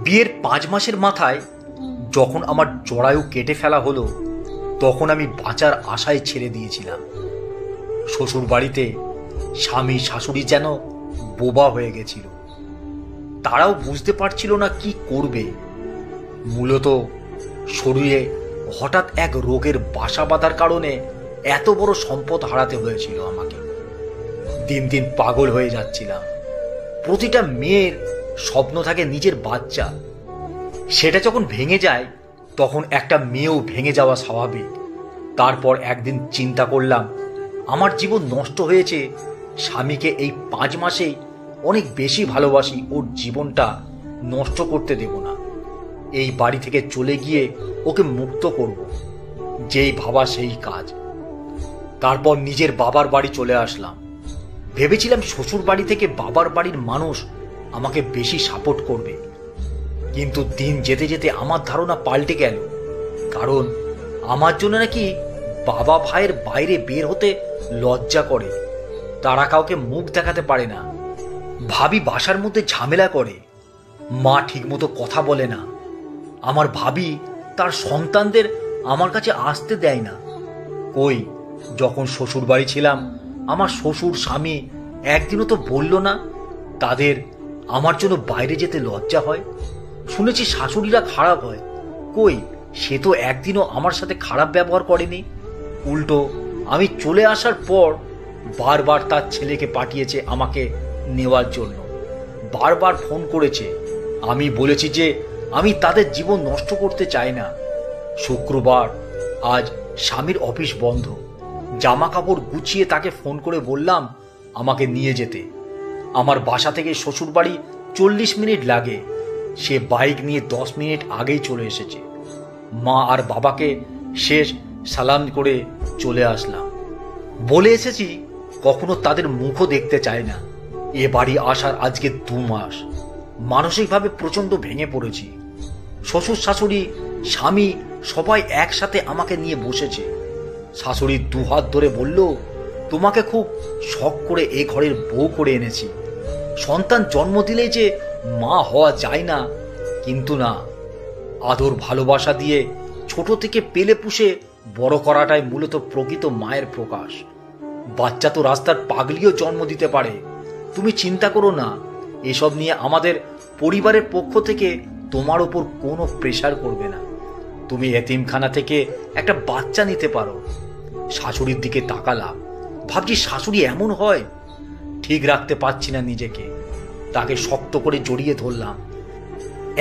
বিয়ের 5 মাসের মাথায় যখন আমার জরায়ু কেটে ফেলা হলো, তখন আমি বাঁচার আশায় ছেড়ে দিয়েছিলাম। শ্বশুর বাড়িতে স্বামী শাশুড়ি যেন বোবা হয়ে গেছিল। তারাও বুঝতে পারছিল না কি করবে। মূলত শরীরে হঠাৎ এক রোগের বাসা বাঁধার কারণে এত বড় সম্পদ হারাতে হয়েছিল আমাকে। দিন দিন পাগল হয়ে যাচ্ছিলাম। প্রতিটা মেয়ের স্বপ্ন থাকে নিজের বাচ্চা। সেটা যখন ভেঙে যায়, তখন একটা মেয়েও ভেঙে যাওয়া স্বাভাবিক। তারপর একদিন চিন্তা করলাম, আমার জীবন নষ্ট হয়েছে, স্বামীকে এই 5 মাসেই অনেক বেশি ভালোবাসি, ওর জীবনটা নষ্ট করতে দেব না। এই বাড়ি থেকে চলে গিয়ে ওকে মুক্ত করব। যেই ভাবা সেই কাজ। তারপর নিজের বাবার বাড়ি চলে আসলাম। ভেবেছিলাম শ্বশুর বাড়ি থেকে বাবার বাড়ির মানুষ আমাকে বেশি সাপোর্ট করবে, কিন্তু দিন যেতে যেতে আমার ধারণা পাল্টে গেল। কারণ আমার জন্য নাকি বাবা ভাইয়ের বাইরে বের হতে লজ্জা করে। তারা কাউকে মুখ দেখাতে পারে না। ভাবি বাসার মধ্যে ঝামেলা করে। মা ঠিকমতো কথা বলে না। আমার ভাবি তার সন্তানদের আমার কাছে আসতে দেয় না। কই, যখন শ্বশুর বাড়ি ছিলাম, আমার শ্বশুর স্বামী একদিনও তো বলল না তাদের আমার জন্য বাইরে যেতে লজ্জা হয়। শুনেছি শাশুড়িরা খারাপ হয়। কই, সে তো একদিনও আমার সাথে খারাপ ব্যবহার করেনি। উল্টো আমি চলে আসার পর বারবার তার ছেলেকে পাঠিয়েছে আমাকে নেওয়ার জন্য। বারবার ফোন করেছে। আমি বলেছি যে আমি তাদের জীবন নষ্ট করতে চাই না। শুক্রবার, আজ স্বামীর অফিস বন্ধ। জামা কাপড় গুছিয়ে তাকে ফোন করে বললাম আমাকে নিয়ে যেতে। আমার বাসা থেকে শ্বশুরবাড়ি 40 মিনিট লাগে। সে বাইক নিয়ে 10 মিনিট আগেই চলে এসেছে। মা আর বাবাকে শেষ সালাম করে চলে আসলাম। বলে এসেছি কখনো তাদের মুখও দেখতে চায় না। এ বাড়ি আসার আজকে 2 মাস। মানসিকভাবে প্রচন্ড ভেঙে পড়েছি। শ্বশুর শাশুড়ি স্বামী সবাই একসাথে আমাকে নিয়ে বসেছে। শাশুড়ি 2 হাত ধরে বলল, তোমাকে খুব শখ করে এ ঘরের বউ করে এনেছি। সন্তান জন্ম দিলেই যে মা হওয়া যায় না, কিন্তু না, আদর ভালোবাসা দিয়ে ছোট থেকে পেলে পুষে বড় করাটাই মূলত প্রকৃত মায়ের প্রকাশ। বাচ্চা তো রাস্তার পাগলিও জন্ম দিতে পারে। তুমি চিন্তা করো না, এসব নিয়ে আমাদের পরিবারের পক্ষ থেকে তোমার উপর কোনো প্রেশার করবে না। তুমি এতিমখানা থেকে একটা বাচ্চা নিতে পারো। শাশুড়ির দিকে তাকালাম। ভাবছি শাশুড়ি এমন হয়? ঠিক রাখতে পারছি না নিজেকে। তাকে শক্ত করে জড়িয়ে ধরলাম।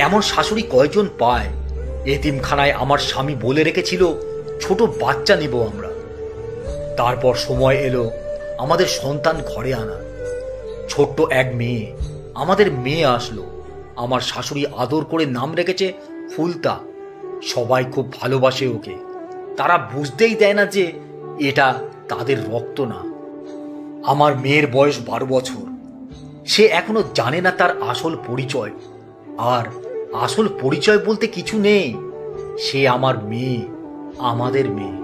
এমন শাশুড়ি কয়জন পায়? এতিমখানায় আমার স্বামী বলে রেখেছিল ছোট বাচ্চা নিব আমরা। তারপর সময় এলো আমাদের সন্তান ঘরে আনা। ছোট্ট এক মেয়ে, আমাদের মেয়ে আসলো। আমার শাশুড়ি আদর করে নাম রেখেছে ফুলতা। সবাই খুব ভালোবাসে ওকে। তারা বুঝতেই দেয় না যে এটা তাদের রক্ত না। আমার মেয়ের বয়স 12 বছর। সে এখনো জানে না তার আসল পরিচয়। আর আসল পরিচয় বলতে কিছু নেই। সে আমার মেয়ে, আমাদের মেয়ে।